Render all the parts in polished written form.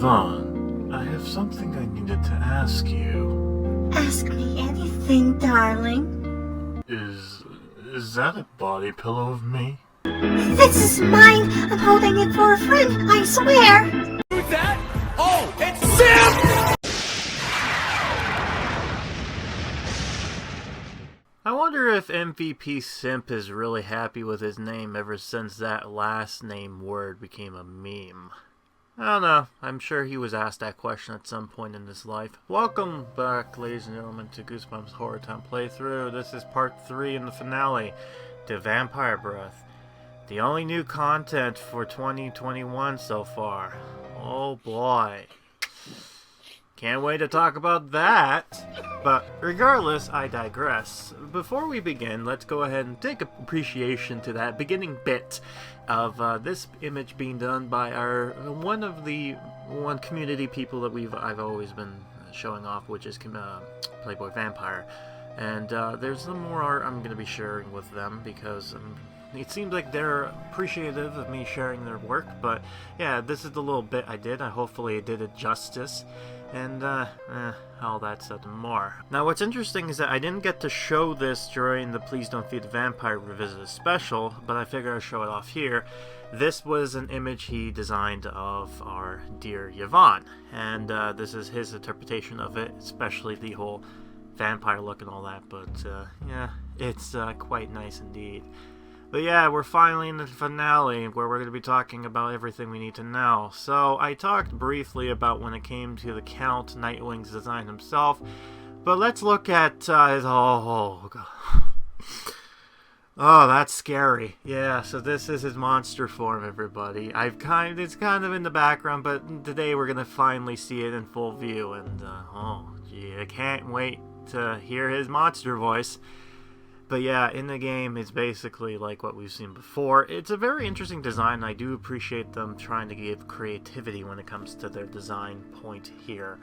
Yvonne, I have something I needed to ask you. Ask me anything, darling. Is that a body pillow of me? This is mine. I'm holding it for a friend, I swear. Who's that? Oh, it's Sam! I wonder if MVP Simp is really happy with his name ever since that last name word became a meme. I don't know. I'm sure he was asked that question at some point in his life. Welcome back, ladies and gentlemen, to Goosebumps HorrorTown playthrough. This is part 3 in the finale to Vampire Breath. The only new content for 2021 so far. Oh boy. Can't wait to talk about that. But regardless, I digress. Before we begin, let's go ahead and take appreciation to that beginning bit of this image being done by our one community people that I've always been showing off, which is Playboy Vampire. And there's some more art I'm going to be sharing with them because it seems like they're appreciative of me sharing their work. But yeah, this is the little bit I did. Hopefully it did it justice. And, all that stuff and more. Now, what's interesting is that I didn't get to show this during the Please Don't Feed the Vampire Revisited special, but I figured I'd show it off here. This was an image he designed of our dear Yvonne, and this is his interpretation of it, especially the whole vampire look and all that, but, yeah, it's quite nice indeed. But yeah, we're finally in the finale where we're going to be talking about everything we need to know. So I talked briefly about when it came to the Count, Nightwing's design himself, but let's look at his oh god. Oh, that's scary. Yeah, so this is his monster form, everybody. It's kind of in the background, but today we're going to finally see it in full view, and oh gee, I can't wait to hear his monster voice. But yeah, in the game, it's basically like what we've seen before. It's a very interesting design, and I do appreciate them trying to give creativity when it comes to their design point here.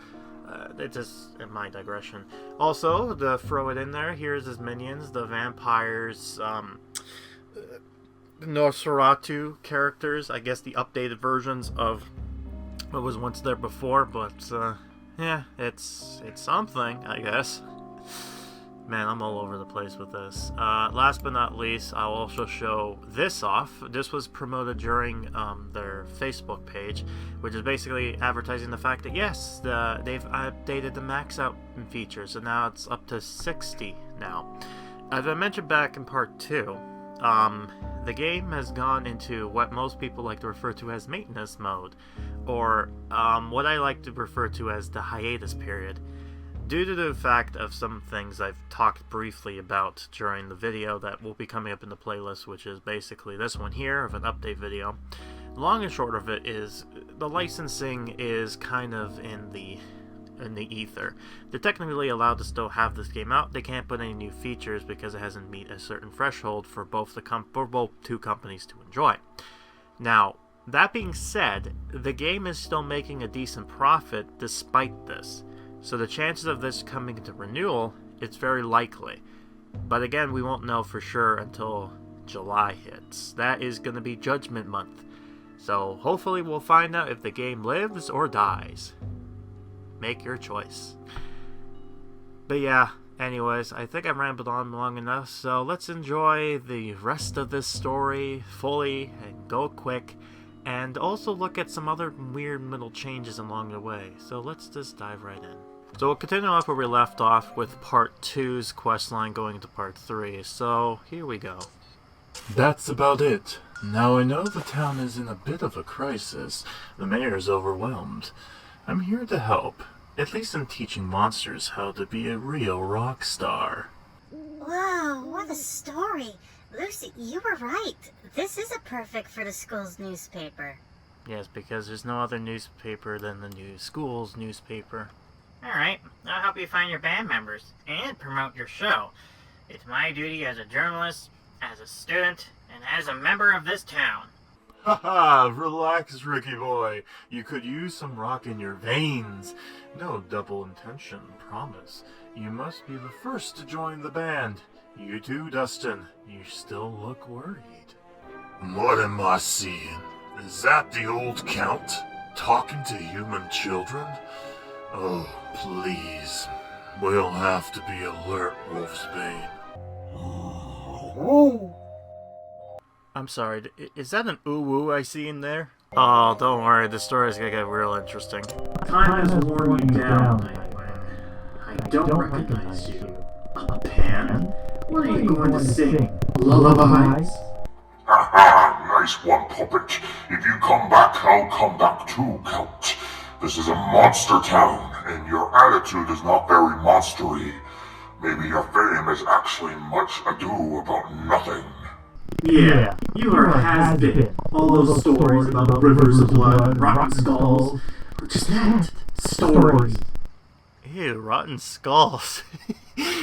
It's just my digression. Also, to throw it in there, here's his minions, the vampires, Nosferatu characters. I guess the updated versions of what was once there before, but yeah, it's something, I guess. Man, I'm all over the place with this. Last but not least, I'll also show this off. This was promoted during their Facebook page, which is basically advertising the fact that yes, they've updated the max out features, and now it's up to 60 now. As I mentioned back in part 2, the game has gone into what most people like to refer to as maintenance mode, or what I like to refer to as the hiatus period. Due to the fact of some things I've talked briefly about during the video that will be coming up in the playlist, which is basically this one here of an update video. Long and short of it is the licensing is kind of in the ether. They're technically allowed to still have this game out. They can't put any new features because it hasn't met a certain threshold for both two companies to enjoy. Now, that being said, the game is still making a decent profit despite this. So the chances of this coming into renewal, it's very likely. But again, we won't know for sure until July hits. That is going to be Judgment Month. So hopefully we'll find out if the game lives or dies. Make your choice. But yeah, anyways, I think I've rambled on long enough, so let's enjoy the rest of this story fully and go quick. And also look at some other weird little changes along the way. So let's just dive right in. So we'll continue off where we left off with part 2's questline going into part 3. So here we go. That's about it. Now I know the town is in a bit of a crisis. The mayor's overwhelmed. I'm here to help, at least in teaching monsters how to be a real rock star. Wow, what a story. Lucy, you were right. This isn't perfect for the school's newspaper. Yes, because there's no other newspaper than the new school's newspaper. Alright, I'll help you find your band members and promote your show. It's my duty as a journalist, as a student, and as a member of this town. Haha, relax, Ricky boy. You could use some rock in your veins. No double intention, promise. You must be the first to join the band. You too, Dustin. You still look worried. What am I seeing? Is that the old Count? Talking to human children? Oh, please. We'll have to be alert, Wolfsbane. I'm sorry, is that an ooh-woo I see in there? Oh, don't worry, the story's gonna get real interesting. Time has worn you down, Nightwing. I don't recognize you. A pan? What are you going to sing? Lullabies? Haha, nice one, puppet. If you come back, I'll come back too, Count. This is a monster town, and your attitude is not very monstery. Maybe your fame is actually much ado about nothing. Yeah, you are a has-been. All those stories about rivers of blood, rotten skulls, are just that. Stories. Ew, rotten skulls.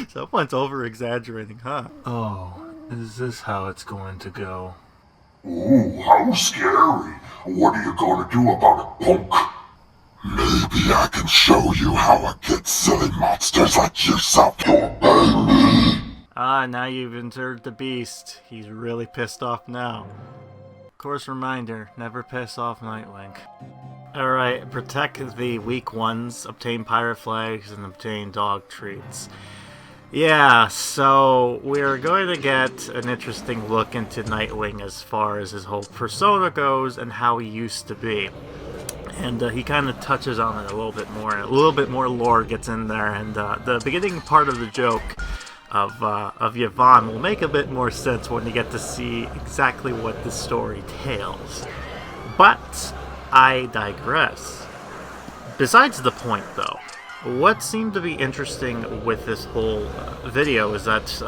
Someone's over-exaggerating, huh? Oh, is this how it's going to go? Ooh, how scary. What are you gonna do about it, punk? Maybe I can show you how I get silly monsters like yourself to obey me. Ah, now you've entered the beast. He's really pissed off now. Course reminder, never piss off Nightwing. Alright, protect the weak ones, obtain pirate flags, and obtain dog treats. Yeah, so we're going to get an interesting look into Nightwing as far as his whole persona goes and how he used to be. And he kind of touches on it a little bit more lore gets in there, and the beginning part of the joke of Yvonne will make a bit more sense when you get to see exactly what the story tells. But I digress. Besides the point, though, what seemed to be interesting with this whole video is that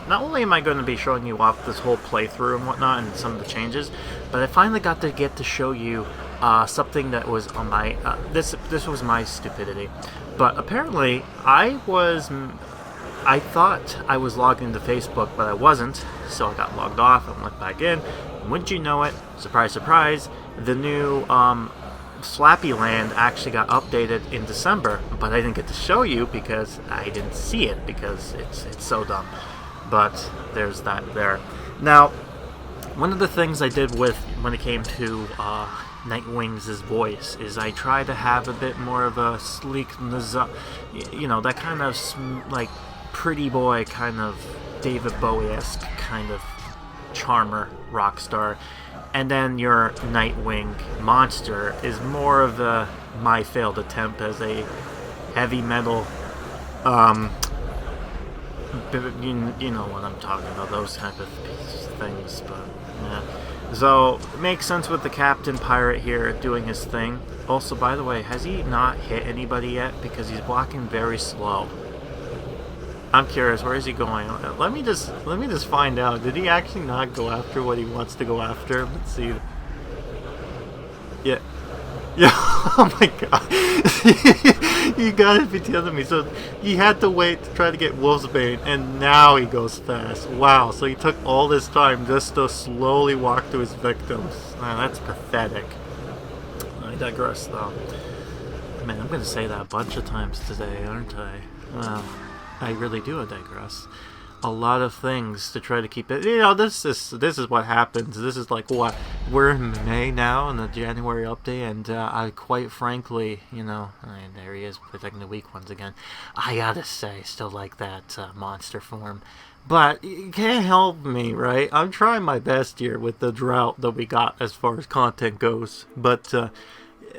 not only am I going to be showing you off this whole playthrough and whatnot and some of the changes, but I finally got to show you something that was on my this was my stupidity. But apparently I thought I was logged into Facebook, but I wasn't, so I got logged off and went back in. And wouldn't you know it, surprise, surprise, the new Slappy land actually got updated in December, but I didn't get to show you because I didn't see it because it's so dumb. But there's that there. Now, one of the things I did with when it came to Nightwing's voice is I try to have a bit more of a sleekness, that kind of like pretty boy kind of David Bowie-esque kind of charmer rock star, and then your Nightwing monster is more of my failed attempt as a heavy metal you know what I'm talking about, those type of things. But yeah, so it makes sense with the Captain Pirate here doing his thing. Also, by the way, has he not hit anybody yet? Because he's walking very slow. I'm curious, where is he going? Let me just find out. Did he actually not go after what he wants to go after? Let's see. Yeah. Yeah, oh my god. You gotta be telling me. So he had to wait to try to get Wolfsbane, and now he goes fast. Wow, so he took all this time just to slowly walk to his victims. Man, that's pathetic. I digress, though. Man, I'm gonna say that a bunch of times today, aren't I? Well, I really do digress. A lot of things to try to keep it. This is what happens. This is like what we're in May now, in the January update, and I quite frankly, there he is protecting the weak ones again. I gotta say, still like that monster form, but you can't help me, right? I'm trying my best here with the drought that we got as far as content goes, but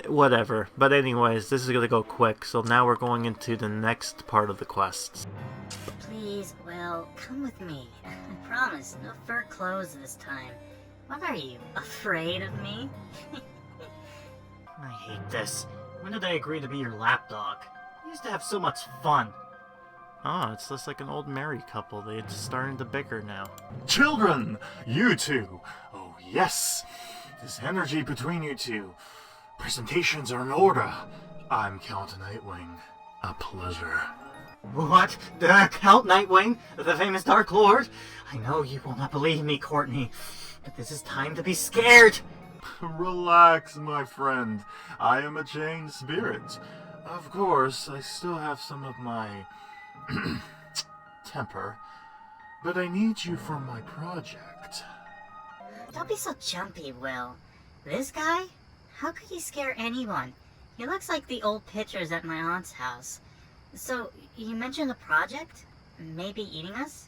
whatever. But anyways, this is gonna go quick. So now we're going into the next part of the quests. Please, Will, come with me. I promise, no fur clothes this time. What are you, afraid of me? I hate this. When did I agree to be your lapdog? We used to have so much fun. Oh, it's just like an old married couple. They're starting to bicker now. Children, you two. Oh yes, this energy between you two. Presentations are in order. I'm Count Nightwing. A pleasure. What? Count Nightwing? The famous Dark Lord? I know you will not believe me, Courtney, but this is time to be scared! Relax, my friend. I am a changed spirit. Of course, I still have some of my temper, but I need you for my project. Don't be so jumpy, Will. This guy? How could he scare anyone? He looks like the old pictures at my aunt's house. So, you mentioned a project? Maybe eating us?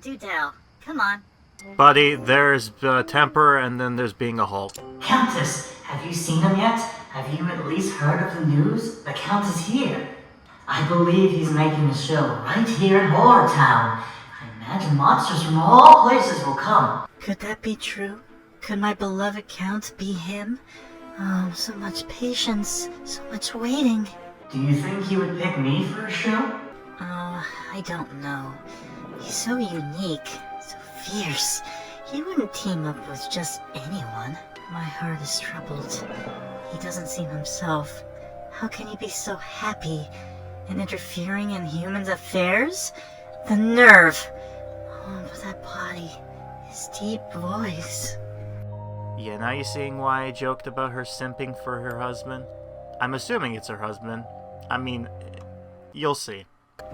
Do tell. Come on. Buddy, there's temper, and then there's being a Hulk. Countess, have you seen him yet? Have you at least heard of the news? The Count is here. I believe he's making a show right here in HorrorTown. I imagine monsters from all places will come. Could that be true? Could my beloved Count be him? Oh, so much patience, so much waiting. Do you think he would pick me for a show? Oh, I don't know. He's so unique, so fierce. He wouldn't team up with just anyone. My heart is troubled. He doesn't seem himself. How can he be so happy and interfering in humans' affairs? The nerve! Oh, but that body, his deep voice. Yeah, now you're seeing why I joked about her simping for her husband? I'm assuming it's her husband. I mean, you'll see.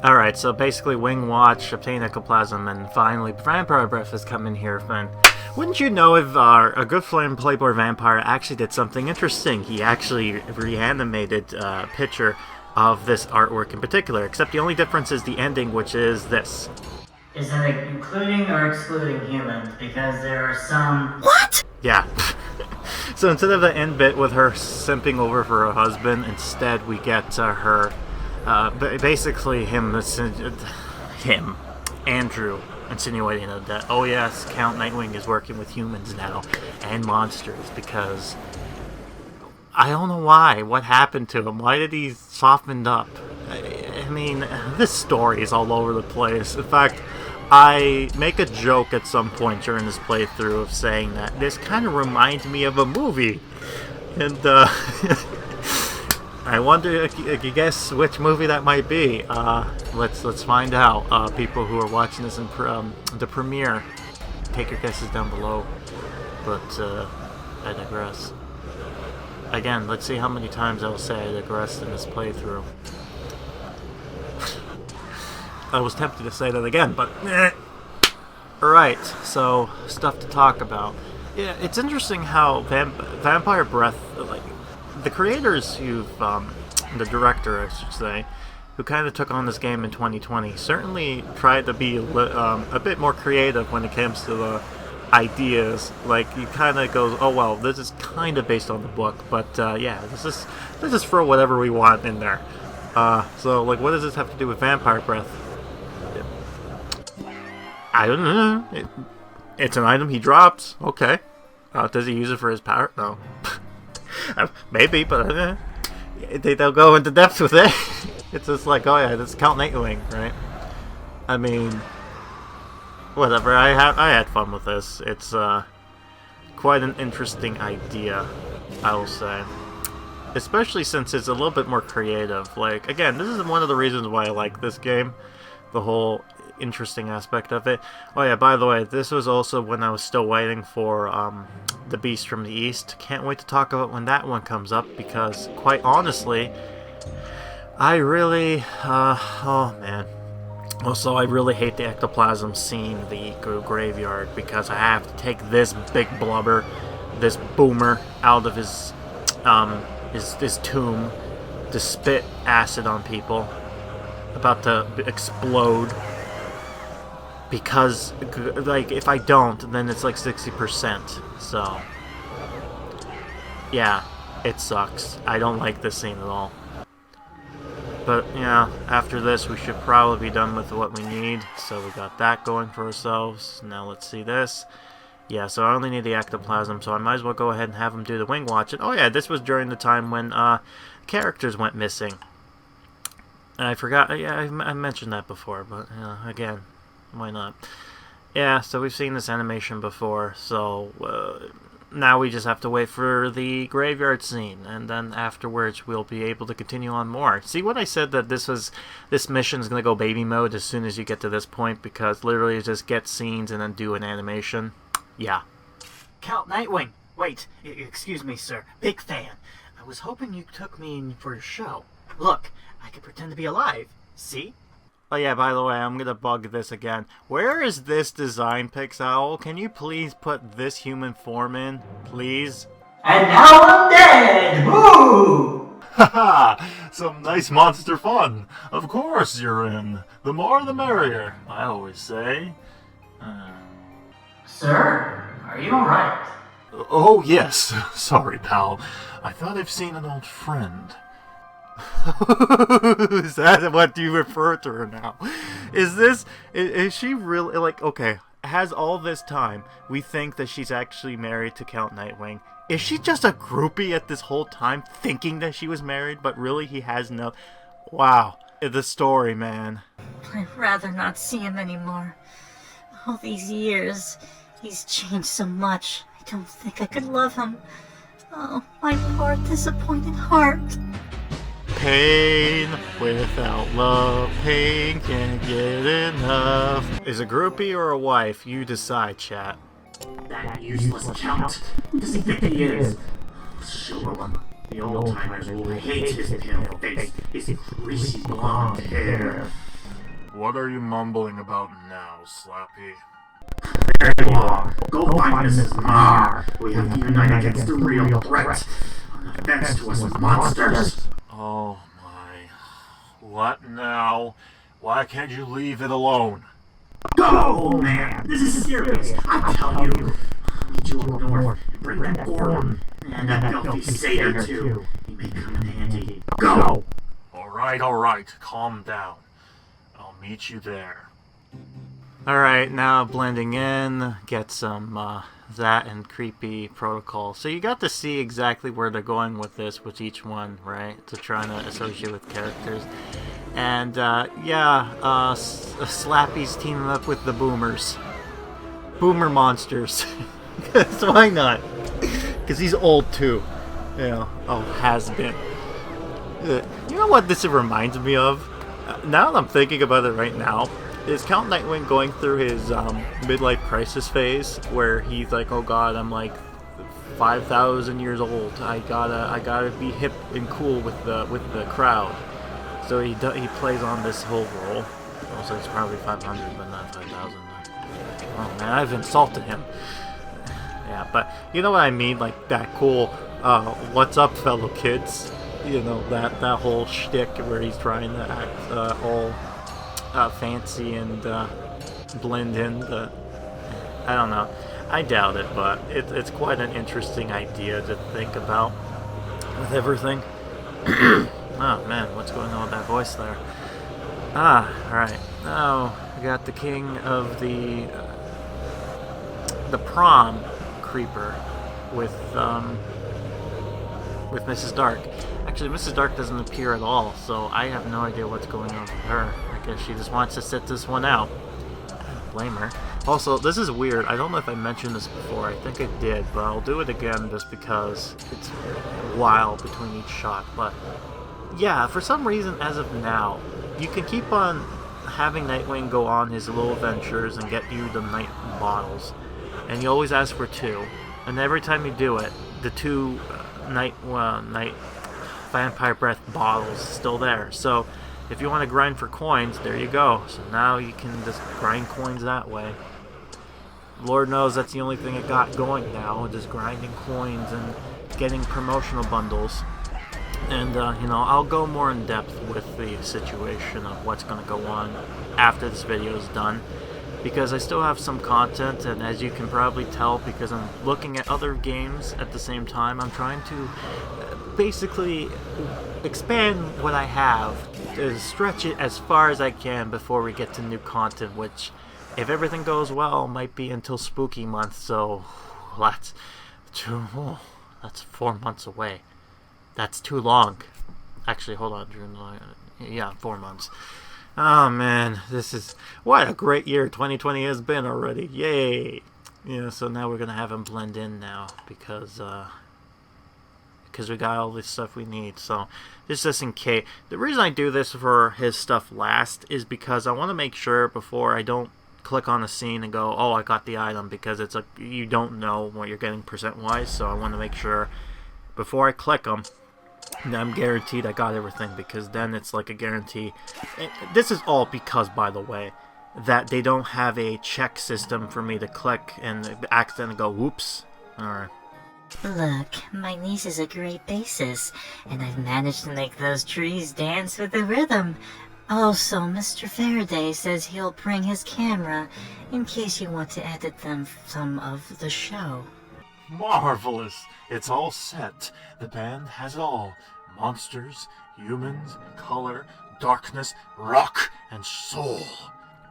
Alright, so basically Wing Watch, obtain ectoplasm, and finally Vampire Breath has come in here, and wouldn't you know if a good flame Playboy vampire actually did something interesting? He actually reanimated a picture of this artwork in particular, except the only difference is the ending, which is this. Is that including or excluding humans? Because there are some... What? Yeah. So instead of the end bit with her simping over for her husband, instead we get her, basically him, Andrew, insinuating that, oh yes, Count Nightwing is working with humans now, and monsters, because I don't know why. What happened to him? Why did he soften up? I mean, this story is all over the place. In fact, I make a joke at some point during this playthrough of saying that this kind of reminds me of a movie. And, I wonder if you guess which movie that might be. Let's find out. People who are watching this in the premiere, take your guesses down below. But, I digress. Again, let's see how many times I will say I digressed in this playthrough. I was tempted to say that again, but alright, so stuff to talk about. Yeah, it's interesting how Vampire Breath, like, the creators the director, I should say, who kind of took on this game in 2020, certainly tried to be a bit more creative when it comes to the ideas. Like, you kind of goes, oh well, this is kind of based on the book, but yeah, let's just throw whatever we want in there. So, like, what does this have to do with Vampire Breath? I don't know. It's an item he drops. Okay. Does he use it for his power? No. Maybe, but they'll go into depth with it. It's just like, oh yeah, this is Count Nightwing, right? I mean, whatever. I had fun with this. It's quite an interesting idea, I will say. Especially since it's a little bit more creative. Like, again, this is one of the reasons why I like this game. The whole interesting aspect of it. Oh yeah, by the way, this was also when I was still waiting for The Beast from the East. Can't wait to talk about when that one comes up, because quite honestly, I really oh man. Also, I really hate the ectoplasm scene, the graveyard, because I have to take this big blubber, this boomer, out of his tomb to spit acid on people, about to explode. Because, like, if I don't, then it's like 60%. So, yeah, it sucks. I don't like this scene at all. But, yeah, after this, we should probably be done with what we need. So we got that going for ourselves. Now let's see this. Yeah, so I only need the ectoplasm, so I might as well go ahead and have him do the Wing Watch. And, oh yeah, this was during the time when characters went missing. And I forgot, yeah, I mentioned that before, but, again, why not? Yeah, so we've seen this animation before, so now we just have to wait for the graveyard scene, and then afterwards we'll be able to continue on more. See what I said, that this mission's gonna go baby mode as soon as you get to this point, because literally just get scenes and then do an animation. Yeah. Count Nightwing! Wait, excuse me, sir. Big fan. I was hoping you took me in for a show. Look, I could pretend to be alive. See? Oh yeah, by the way, I'm gonna bug this again. Where is this design, Pixowl? Can you please put this human form in? Please? And now I'm dead! Woo! Haha! Some nice monster fun. Of course you're in. The more the merrier, I always say. Sir, are you alright? Oh, yes. Sorry, pal. I thought I've seen an old friend. Is that what you refer to her now? Is she really, like, okay, has all this time, we think that she's actually married to Count Nightwing. Is she just a groupie at this whole time, thinking that she was married, but really he has no... Wow. The story, man. I'd rather not see him anymore. All these years, he's changed so much. I don't think I could love him. Oh, my poor disappointed heart. Pain without love, pain can't get enough. Is a groupie or a wife? You decide, chat. That useless Count. Who does he think he is? Show him. The old-timers will hate his pale face, his greasy blonde hair. What are you mumbling about now, Slappy? There you are. Go find Mrs. Marr. We have to unite against the real threat. On the fence to us monsters. Oh my. What now? Why can't you leave it alone? Go, old man. This is serious. I tell you. I need you up north and bring back Gordon. And that filthy satyr, too. He may come in handy. Go! Alright. Calm down. I'll meet you there. Alright, now blending in, get some that and creepy protocol. So you got to see exactly where they're going with this, with each one, right? To try to associate with characters. And Slappy's teaming up with the boomers. Boomer monsters. So why not? Because he's old too. You know, has been. You know what this reminds me of? Now that I'm thinking about it right now, is Count Nightwing going through his midlife crisis phase where he's like, oh god, I'm like 5,000 years old. I gotta be hip and cool with the crowd. So he plays on this whole role. Also, it's probably 500, but not 5,000. Oh man, I've insulted him. Yeah, but you know what I mean? Like that cool, what's up, fellow kids? You know, that whole shtick where he's trying to act all fancy and blend in. I don't know. I doubt it, but it's quite an interesting idea to think about with everything. Oh man, what's going on with that voice there? Alright. Now we got the king of the prom creeper with Mrs. Dark. Actually, Mrs. Dark doesn't appear at all, so I have no idea what's going on with her. I guess she just wants to sit this one out. I don't blame her. Also, this is weird. I don't know if I mentioned this before. I think I did, but I'll do it again just because it's a while between each shot. But yeah, for some reason, as of now, you can keep on having Nightwing go on his little adventures and get you the night bottles. And you always ask for 2. And every time you do it, the 2 night vampire breath bottles still there. So if you want to grind for coins, there you go. So now you can just grind coins that way. Lord knows that's the only thing it got going now, just grinding coins and getting promotional bundles. And you know, I'll go more in depth with the situation of what's going to go on after this video is done, because I still have some content, and as you can probably tell, because I'm looking at other games at the same time, I'm trying to basically expand what I have, to stretch it as far as I can before we get to new content, which, if everything goes well, might be until spooky month. So that's 4 months away. That's too long. Actually, hold on, June. Yeah, 4 months. Oh man, what a great year 2020 has been already. Yay! Yeah, so now we're gonna have him blend in now because we got all this stuff we need. So just in case. The reason I do this for his stuff last is because I want to make sure before I don't click on a scene and go, oh, I got the item, because it's like you don't know what you're getting percent-wise. So I want to make sure before I click them, I'm guaranteed I got everything, because then it's like a guarantee. And this is all because, by the way, that they don't have a check system for me to click and accidentally go, whoops. Alright. Look, my niece is a great bassist, and I've managed to make those trees dance with the rhythm. Also, Mr. Faraday says he'll bring his camera in case you want to edit them some of the show. Marvelous! It's all set. The band has it all. Monsters, humans, color, darkness, rock, and soul.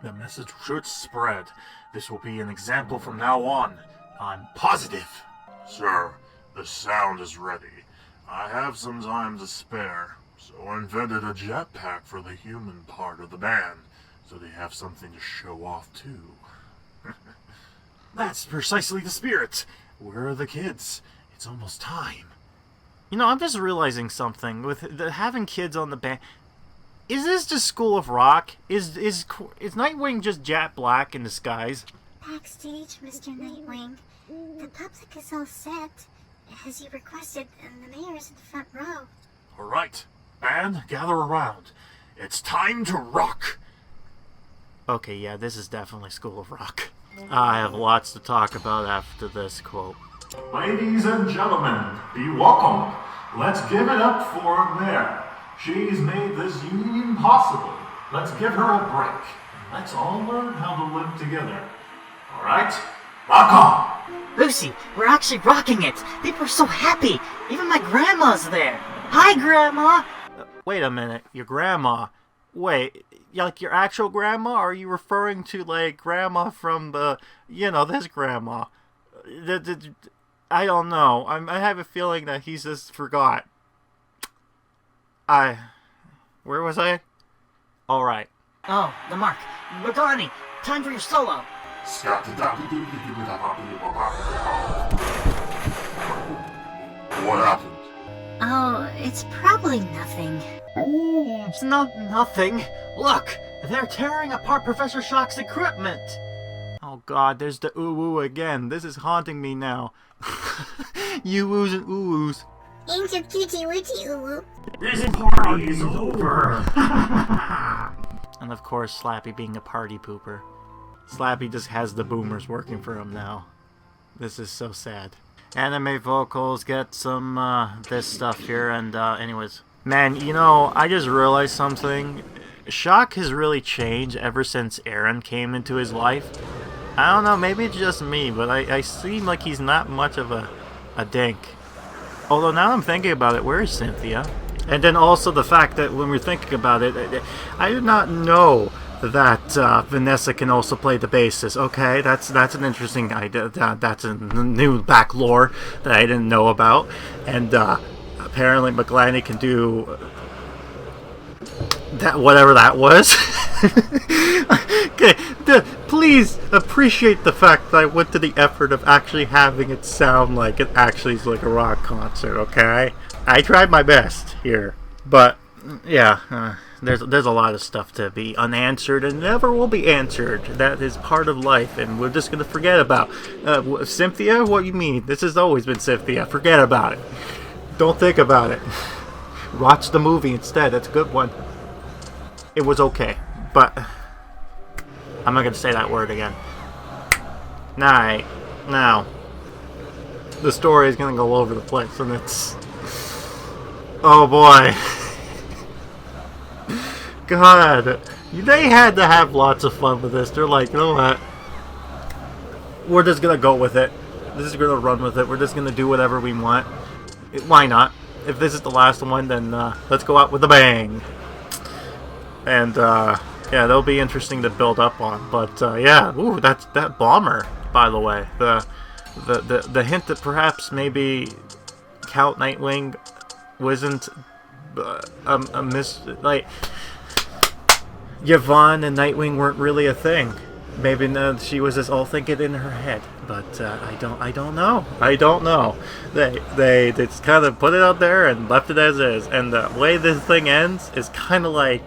The message should spread. This will be an example from now on. I'm positive. Sir, the sound is ready. I have some time to spare, so I invented a jetpack for the human part of the band, so they have something to show off too. That's precisely the spirit. Where are the kids? It's almost time. You know, I'm just realizing something with having kids on the band. Is this just School of Rock? Is Nightwing just Jack Black in disguise? Backstage, Mr. Nightwing. The public is all set, as you requested, and the mayor is in the front row. All right, band, gather around. It's time to rock. Okay, yeah, this is definitely School of Rock. I have lots to talk about after this quote. Ladies and gentlemen, be welcome. Let's give it up for Mayor. She's made this union possible. Let's give her a break. Let's all learn how to live together. All right? Rock on! Lucy, we're actually rocking it. People are so happy. Even my grandma's there. Hi, Grandma. Wait a minute, your grandma. Wait, like your actual grandma? Or are you referring to, like, grandma from the, this grandma? I don't know. I have a feeling that he's just forgot. Where was I? Alright. Oh, the mark. Madani, time for your solo. What happened? Oh, it's probably nothing. Ooh, it's not nothing. Look, they're tearing apart Professor Shock's equipment. Oh god, there's the ooh-woo again. This is haunting me now. You-woos and ooh-woos. Ancient kitty witchy oo. This party is over. And of course, Slappy being a party pooper. Slappy just has the boomers working for him now. This is so sad. Anime vocals get some, this stuff here, and, anyways. Man, I just realized something. Shock has really changed ever since Aaron came into his life. I don't know, maybe it's just me, but I seem like he's not much of a dink. Although now I'm thinking about it, where is Cynthia? And then also the fact that when we're thinking about it, I did not know that Vanessa can also play the bassist. Okay, that's an interesting idea. That's a new back lore that I didn't know about. And apparently McGlaney can do that, whatever that was. Okay, please appreciate the fact that I went to the effort of actually having it sound like it actually is like a rock concert, okay? I tried my best here, but yeah, there's a lot of stuff to be unanswered and never will be answered. That is part of life, and we're just gonna forget about. Cynthia, what you mean? This has always been Cynthia. Forget about it. Don't think about it. Watch the movie instead. That's a good one. It was okay, but I'm not going to say that word again. Now, the story is going to go over the place, and it's... Oh boy. God. They had to have lots of fun with this. They're like, you know what? We're just going to go with it. This is going to run with it. We're just going to do whatever we want. Why not? If this is the last one, then let's go out with a bang. And, yeah, that'll be interesting to build up on. But, yeah, ooh, that bomber, by the way. The hint that perhaps maybe Count Nightwing wasn't like, Yvonne and Nightwing weren't really a thing. Maybe she was just all thinking in her head. But, I don't know. I don't know. They just kind of put it out there and left it as is. And the way this thing ends is kind of like...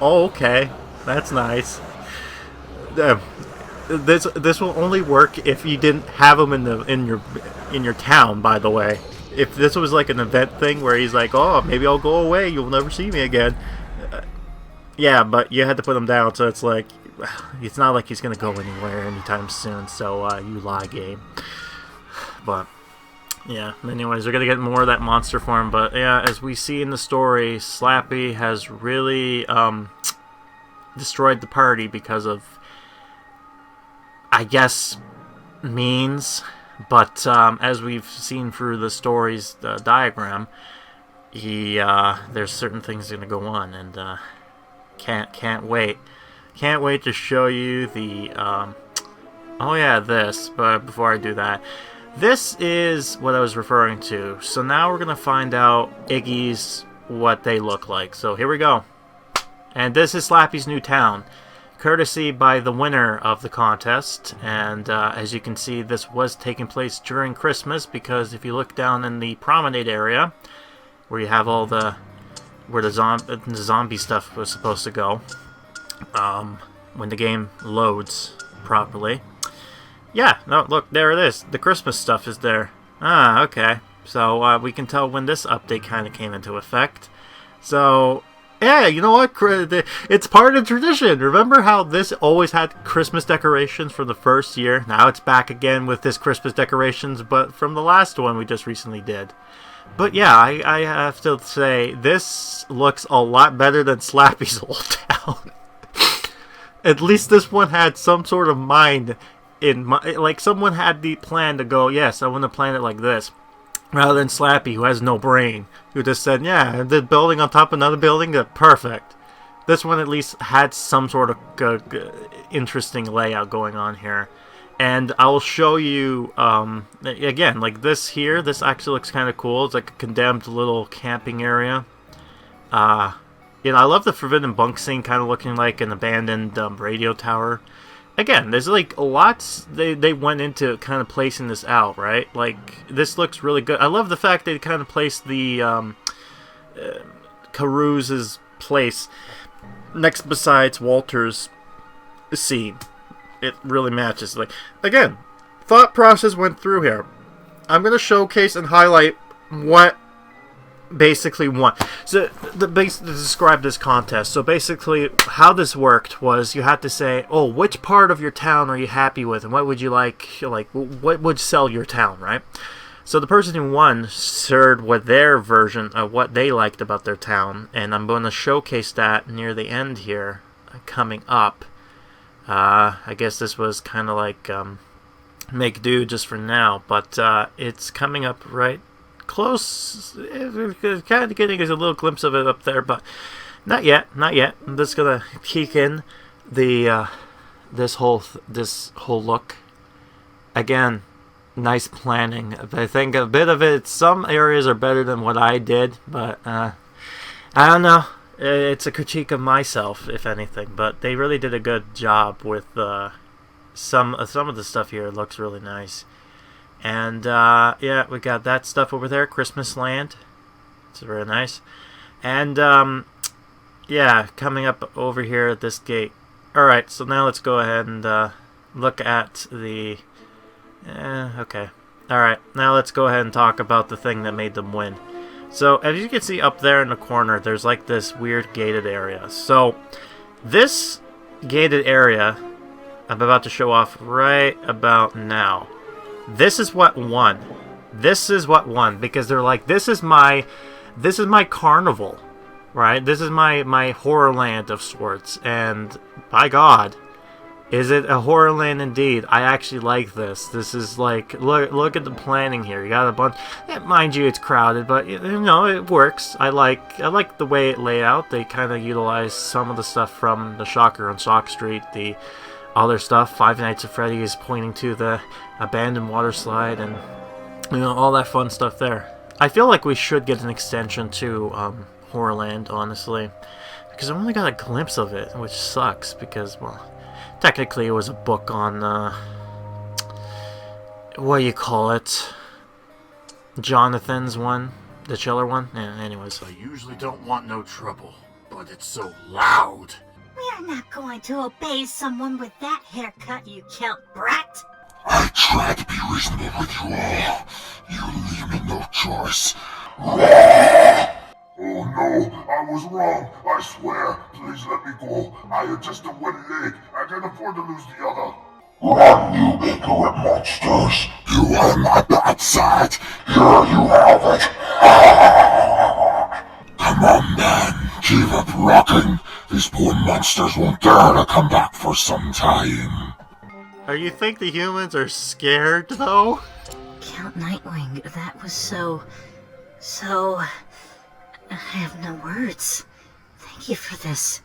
Oh, okay. That's nice. This will only work if you didn't have him in your town. By the way, if this was like an event thing where he's like, "Oh, maybe I'll go away. You'll never see me again." Yeah, but you had to put him down, so it's like it's not like he's gonna go anywhere anytime soon. So you lie, game. But Yeah, anyways, we're gonna get more of that monster form, but yeah, as we see in the story, Slappy has really destroyed the party because of, I guess, means, but as we've seen through the story's diagram, there's certain things gonna go on, and can't wait to show you the oh yeah, this, but before I do that, this is what I was referring to. So now we're gonna find out Iggy's, what they look like. So here we go. And this is Slappy's new town, courtesy by the winner of the contest. And as you can see, this was taking place during Christmas, because if you look down in the promenade area, where you have all where the zombie stuff was supposed to go, when the game loads properly. Yeah, no, look, there it is. The Christmas stuff is there. Ah, okay. So we can tell when this update kind of came into effect. So, yeah, you know what? It's part of tradition. Remember how this always had Christmas decorations from the first year? Now it's back again with this Christmas decorations, but from the last one we just recently did. But yeah, I have to say, this looks a lot better than Slappy's old town. At least this one had some sort of mind in like someone had the plan to go, yes, I want to plan it like this, rather than Slappy, who has no brain, who just said, yeah, the building on top of another building, perfect. This one at least had some sort of interesting layout going on here, and I will show you again, like this here. This actually looks kind of cool. It's like a condemned little camping area. You know, I love the forbidden bunk scene, kind of looking like an abandoned radio tower. Again, there's like lots they went into kind of placing this out, right? Like, this looks really good. I love the fact they kind of placed the Caruse's place next besides Walter's scene. It really matches. Like, again, thought process went through here. I'm going to showcase and highlight what basically won. So to describe this contest, so basically how this worked was you had to say, oh, which part of your town are you happy with, and what would you like what would sell your town, right? So the person who won shared what their version of what they liked about their town, and I'm going to showcase that near the end here coming up. I guess this was kind of like make do just for now, but it's coming up right close. Kind of getting a little glimpse of it up there, but not yet. I'm just gonna peek in the this whole look. Again, nice planning. I think a bit of it, some areas are better than what I did, but I don't know. It's a critique of myself, if anything, but they really did a good job with some of the stuff here. It looks really nice. And, yeah, we got that stuff over there, Christmas Land. It's very nice. And, yeah, coming up over here at this gate. Alright, so now let's go ahead and look at the... okay. Alright, now let's go ahead and talk about the thing that made them win. So, as you can see up there in the corner, there's like this weird gated area. So, this gated area, I'm about to show off right about now. This is what won. This is what won, because they're like, this is my carnival, right? This is my horror land of sorts, and by God, is it a horror land indeed? I actually like this. This is like, look at the planning here. You got a bunch. Yeah, mind you, it's crowded, but you know, it works. I like the way it laid out. They kind of utilize some of the stuff from the Shocker on Sock Street, the other stuff. Five Nights at Freddy's pointing to the abandoned water slide, and you know, all that fun stuff there. I feel like we should get an extension to Horrorland, honestly, because I only got a glimpse of it, which sucks because, well, technically it was a book on what do you call it, Jonathan's one, the chiller one. Yeah, anyways, I usually don't want no trouble, but it's so loud. We are not going to obey someone with that haircut, you Celt brat. I tried to be reasonable with you all. You leave me no choice. Oh no, I was wrong. I swear. Please let me go. I had just a one leg. I can't afford to lose the other. Run, you ignorant monsters! You are my bad side! Here you have it! Come on, man! Keep up rocking! These poor monsters won't dare to come back for some time! Are you think the humans are scared, though? Count Nightwing, that was so... I have no words. Thank you for this.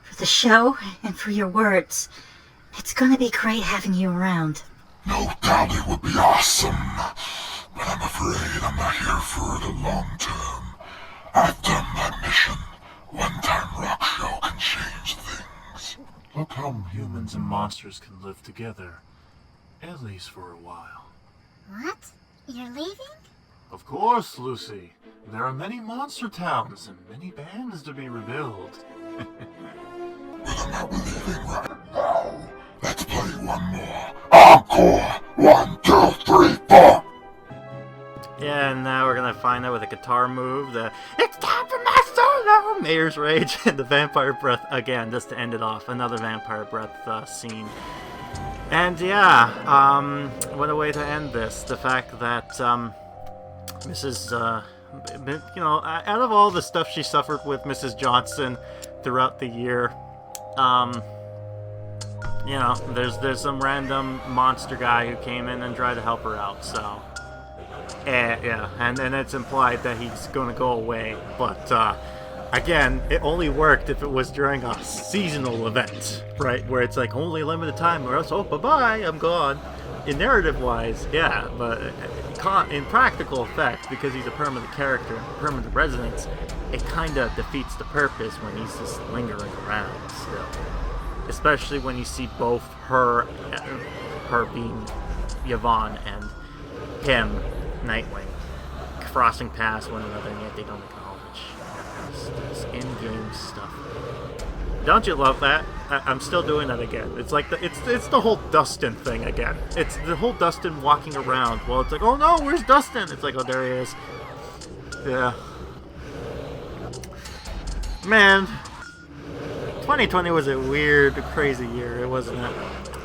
For the show, and for your words. It's gonna be great having you around. No doubt it would be awesome. But I'm afraid I'm not here for the long term. I've done my mission. One-time rock show can change things. Look how humans and monsters can live together. At least for a while. What? You're leaving? Of course, Lucy. There are many monster towns and many bands to be rebuilt. But I'm not leaving right now. Let's play one more. Encore! 1, 2, 3, 4! Yeah, and now we're gonna find out with a guitar move the "It's time for my solo!" Mayor's Rage and the Vampire Breath again, just to end it off. Another Vampire Breath scene. And yeah, what a way to end this. The fact that Mrs. Out of all the stuff she suffered with Mrs. Johnson throughout the year, there's some random monster guy who came in and tried to help her out, so... yeah, and it's implied that he's gonna go away, but, again, it only worked if it was during a seasonal event, right? Where it's like, only limited time, or else, oh, bye-bye, I'm gone. In narrative-wise, yeah, but in practical effect, because he's a permanent character, permanent residence, it kinda defeats the purpose when he's just lingering around still. Especially when you see both her being Yvonne, and him, Nightwing, crossing past one another, and yet they don't acknowledge this in-game stuff. Don't you love that? I'm still doing that again. It's like it's the whole Dustin thing again. It's the whole Dustin walking around. Well, it's like, oh no, where's Dustin? It's like, oh, there he is. Yeah. Man, 2020 was a weird, crazy year, wasn't it?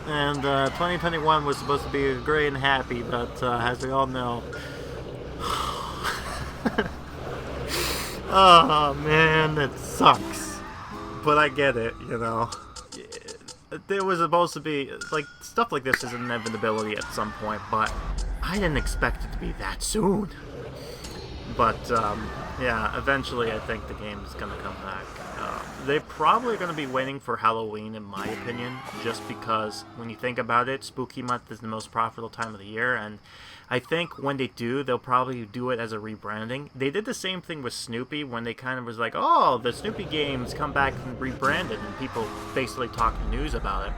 And 2021 was supposed to be great and happy, but as we all know... oh man, it sucks. But I get it, you know. There was supposed to be, like, stuff like this is an inevitability at some point, but I didn't expect it to be that soon. But, yeah, eventually I think the game is going to come back. They're probably going to be waiting for Halloween, in my opinion, just because, when you think about it, Spooky Month is the most profitable time of the year, and I think when they do, they'll probably do it as a rebranding. They did the same thing with Snoopy, when they kind of was like, oh, the Snoopy games come back and rebranded, and people basically talked news about it.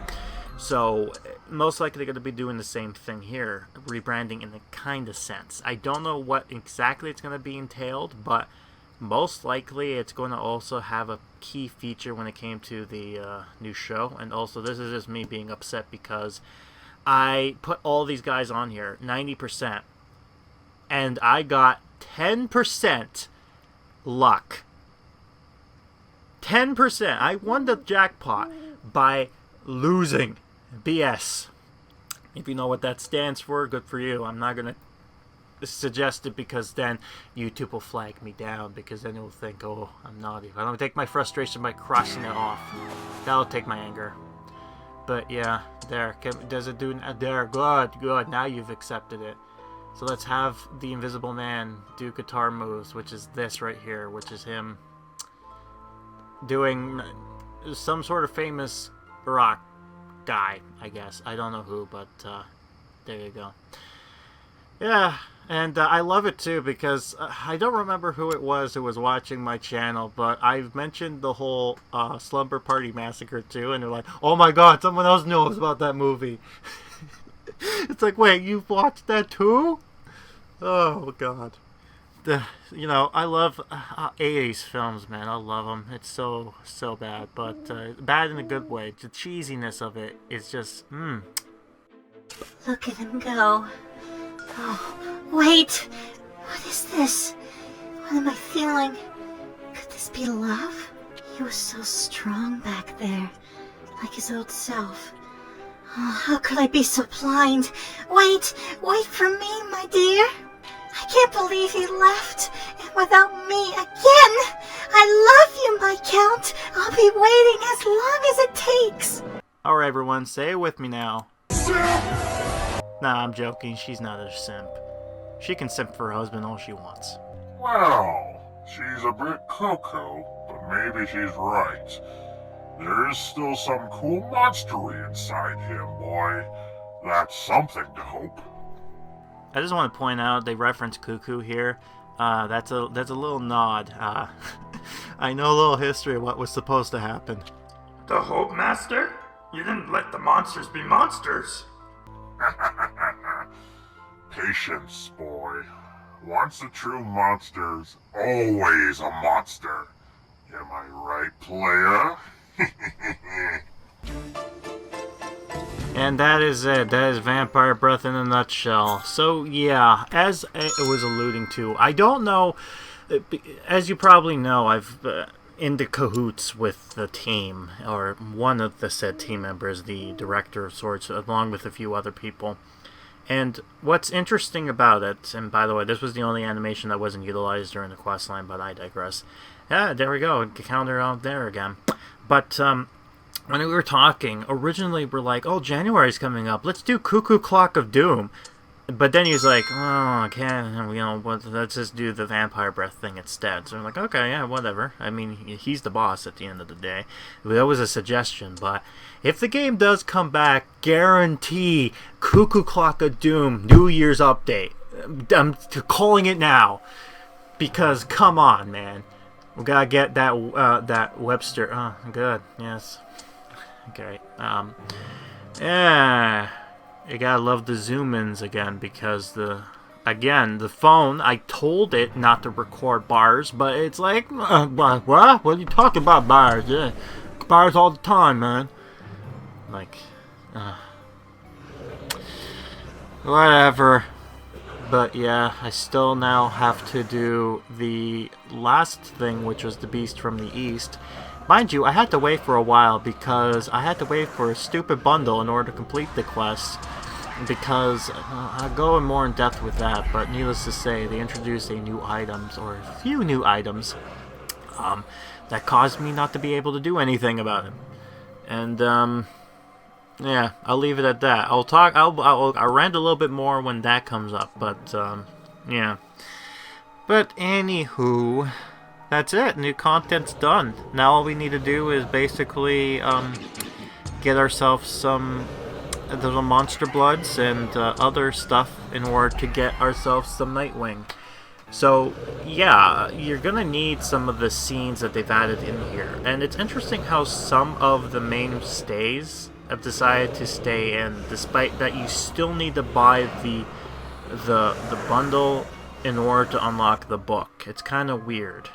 So, most likely they're going to be doing the same thing here, rebranding in a kind of sense. I don't know what exactly it's going to be entailed, but most likely it's going to also have a key feature when it came to the new show. And also, this is just me being upset because I put all these guys on here, 90%, and I got 10% luck. 10%. I won the jackpot by losing. BS. If you know what that stands for, good for you. I'm not going to suggest it because then YouTube will flag me down, because then it will think, oh, I'm naughty. I don't take my frustration by crossing it off. That'll take my anger. But yeah, there. Does it do there? Good, good. Now you've accepted it. So let's have the Invisible Man do guitar moves, which is this right here, which is him doing some sort of famous rock guy, I guess. I don't know who, but there you go. Yeah, and I love it too, because I don't remember who it was who was watching my channel, but I've mentioned the whole Slumber Party Massacre too, and they're like, oh my god, someone else knows about that movie. It's like, wait, you've watched that too? Oh god. You know, I love 80s films, man. I love them. It's so bad, but bad in a good way. The cheesiness of it is just, Look at him go. Oh, wait! What is this? What am I feeling? Could this be love? He was so strong back there, like his old self. Oh, how could I be so blind? Wait for me, my dear. I can't believe he left, and without me again. I love you, my Count. I'll be waiting as long as it takes. Alright, everyone, say it with me now. Nah, I'm joking. She's not a simp. She can simp for her husband all she wants. Well, she's a bit cuckoo, but maybe she's right. There is still some cool monstery inside him, boy. That's something to hope. I just want to point out they reference Cuckoo here. That's a little nod. I know a little history of what was supposed to happen. The Hope Master? You didn't let the monsters be monsters. Patience, boy. Once a true monster's always a monster. Am I right, player? And that is it. That is Vampire Breath in a nutshell. So yeah, as it was alluding to, I don't know, as you probably know, I've into cahoots with the team, or one of the said team members, the director of sorts, along with a few other people. And what's interesting about it, and by the way, this was the only animation that wasn't utilized during the questline, but I digress. Yeah, there we go, counter out there again. But when we were talking, originally we're like, oh, January's coming up, let's do Cuckoo Clock of Doom. But then he's like, oh, I can't, let's just do the Vampire Breath thing instead. So I'm like, okay, yeah, whatever. I mean, he's the boss at the end of the day. That was a suggestion, but if the game does come back, guarantee Cuckoo Clock of Doom New Year's update. I'm calling it now. Because, come on, man. We gotta get that Webster. Oh, good, yes. Okay, yeah. You gotta love the zoom-ins again, because the phone, I told it not to record bars, but it's like, what? What are you talking about, bars? Yeah, bars all the time, man. Like, whatever. But yeah, I still now have to do the last thing, which was the Beast from the East. Mind you, I had to wait for a while because I had to wait for a stupid bundle in order to complete the quest. Because I'll go more in depth with that, but needless to say, they introduced a few new items that caused me not to be able to do anything about it. And yeah, I'll leave it at that. I'll rant a little bit more when that comes up, but yeah. But anywho, that's it. New content's done. Now all we need to do is basically get ourselves some the monster bloods and other stuff in order to get ourselves some Nightwing. So yeah, you're gonna need some of the scenes that they've added in here, and it's interesting how some of the mainstays have decided to stay in, despite that you still need to buy the bundle in order to unlock the book. It's kind of weird.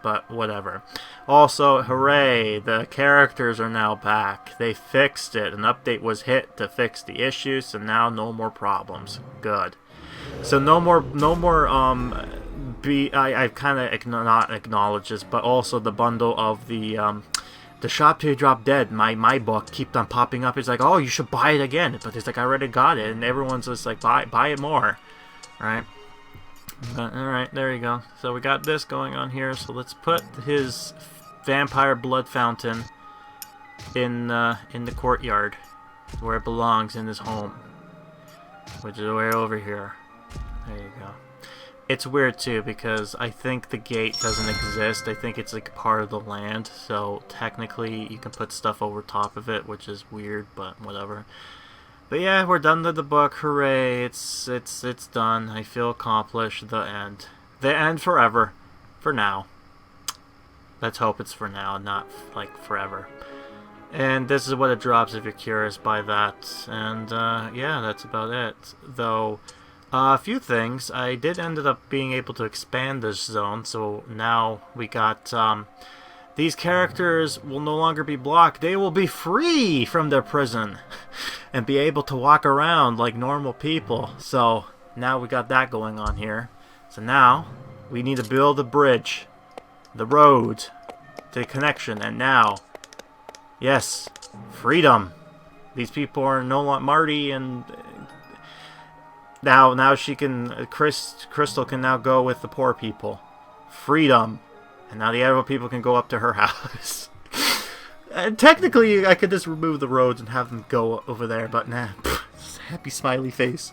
But whatever. Also, hooray, the characters are now back. They fixed it. An update was hit to fix the issue, so now no more problems. Good. So no more I kind of not acknowledge this, but also the bundle of the Shop Till You Drop Dead, my book, kept on popping up. It's like, oh, you should buy it again. But it's like, I already got it, and everyone's just like, buy it more. Right? Alright, there you go. So we got this going on here, so let's put his vampire blood fountain in the courtyard, where it belongs, in his home, which is way over here. There you go. It's weird too, because I think the gate doesn't exist. I think it's like part of the land, so technically you can put stuff over top of it, which is weird, but whatever. But yeah, we're done with the book. Hooray! It's done. I feel accomplished. The end. The end forever. For now. Let's hope it's for now, not like forever. And this is what it drops if you're curious by that. And yeah, that's about it. Though a few things. I did ended up being able to expand this zone, so now we got these characters will no longer be blocked. They will be free from their prison and be able to walk around like normal people. So now we got that going on here. So now we need to build a bridge, the road, the connection, and now, yes, freedom. These people are no longer Marty, and now she can, Crystal can now go with the poor people. Freedom. And now the other people can go up to her house. And technically, I could just remove the roads and have them go over there, but nah. Happy smiley face.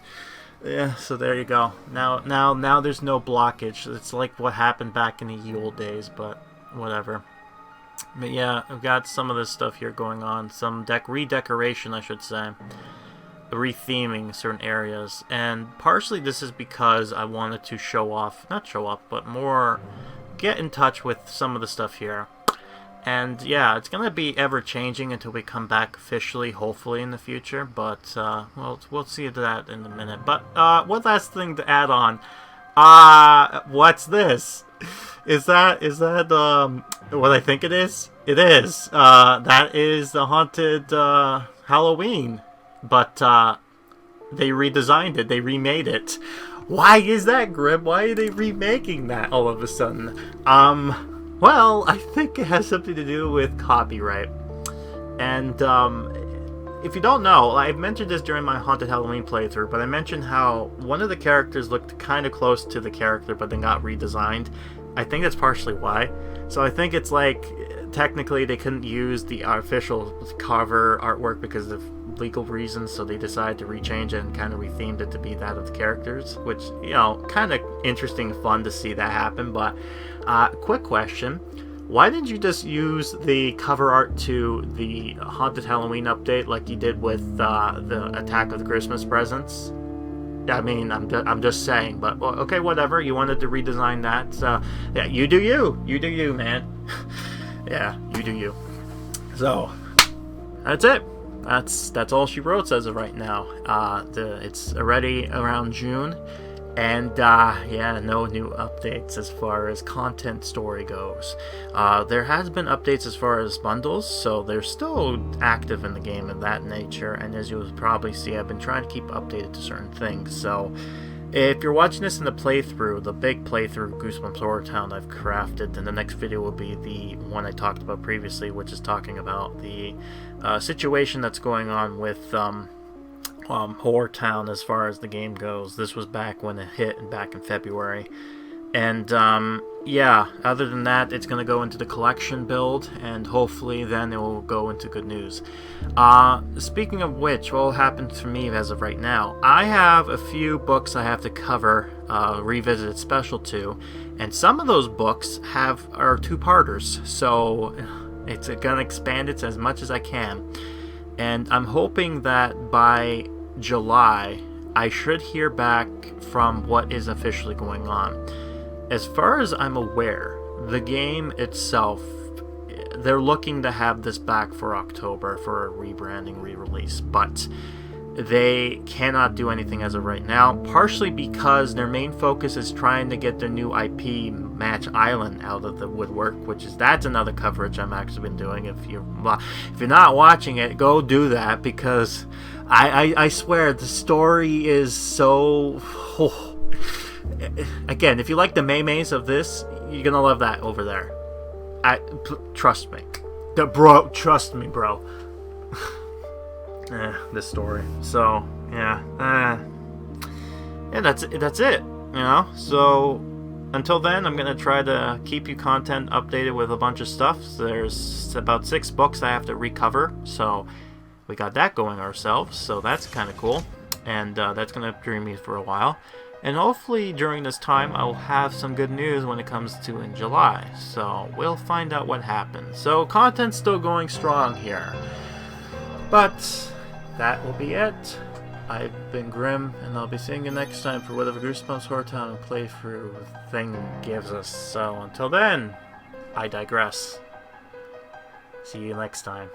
Yeah, so there you go. Now there's no blockage. It's like what happened back in the ye old days, but whatever. But yeah, I've got some of this stuff here going on. Some redecoration, I should say. Retheming certain areas. And partially this is because I wanted to not show off, but more get in touch with some of the stuff here. And yeah, it's going to be ever-changing until we come back officially, hopefully, in the future. But, we'll see that in a minute. But, one last thing to add on. What's this? Is that, what I think it is? It is. That is the Haunted, Halloween. But, they redesigned it. They remade it. Why is that, Grim? Why are they remaking that all of a sudden? Well, I think it has something to do with copyright. And, if you don't know, I've mentioned this during my Haunted Halloween playthrough, but I mentioned how one of the characters looked kind of close to the character, but then got redesigned. I think that's partially why. So I think it's like, technically they couldn't use the official cover artwork because of legal reasons, so they decided to rechange it and kind of rethemed it to be that of the characters, which, you know, kind of interesting, fun to see that happen. But quick question, why didn't you just use the cover art to the Haunted Halloween update like you did with the Attack of the Christmas Presents? I mean, I'm just saying, but okay, whatever. You wanted to redesign that, so yeah, you do you, man. Yeah, you do you. So that's it. That's all she wrote as of right now. It's already around June, and yeah, no new updates as far as content story goes. There has been updates as far as bundles, so they're still active in the game of that nature. And as you'll probably see, I've been trying to keep updated to certain things. So if you're watching this in the playthrough, the big playthrough of Goosebumps HorrorTown I've crafted, then the next video will be the one I talked about previously, which is talking about the situation that's going on with HorrorTown as far as the game goes. This was back when it hit, back in February. And yeah, other than that, it's going to go into the collection build, and hopefully then it will go into good news. Speaking of which, what will happen for me as of right now, I have a few books I have to cover, Revisited Special 2, and some of those books are two-parters, so it's going to expand it as much as I can. And I'm hoping that by July, I should hear back from what is officially going on. As far as I'm aware, the game itself, they're looking to have this back for October for a rebranding, re-release, but they cannot do anything as of right now, partially because their main focus is trying to get their new IP, Match Island, out of the woodwork, that's another coverage I'm actually been doing. If you're not watching it, go do that, because I swear the story is so... Again, if you like the Maymays of this, you're gonna love that over there. Trust me. Trust me, bro. This story. So, yeah. Yeah, that's it. You know? So, until then, I'm gonna try to keep you content updated with a bunch of stuff. There's about 6 books I have to recover, so we got that going ourselves, so that's kind of cool. And that's gonna dream me for a while. And hopefully during this time I will have some good news when it comes to in July. So we'll find out what happens. So content's still going strong here. But that will be it. I've been Grim, and I'll be seeing you next time for whatever Goosebumps HorrorTown playthrough thing gives us. So until then, I digress. See you next time.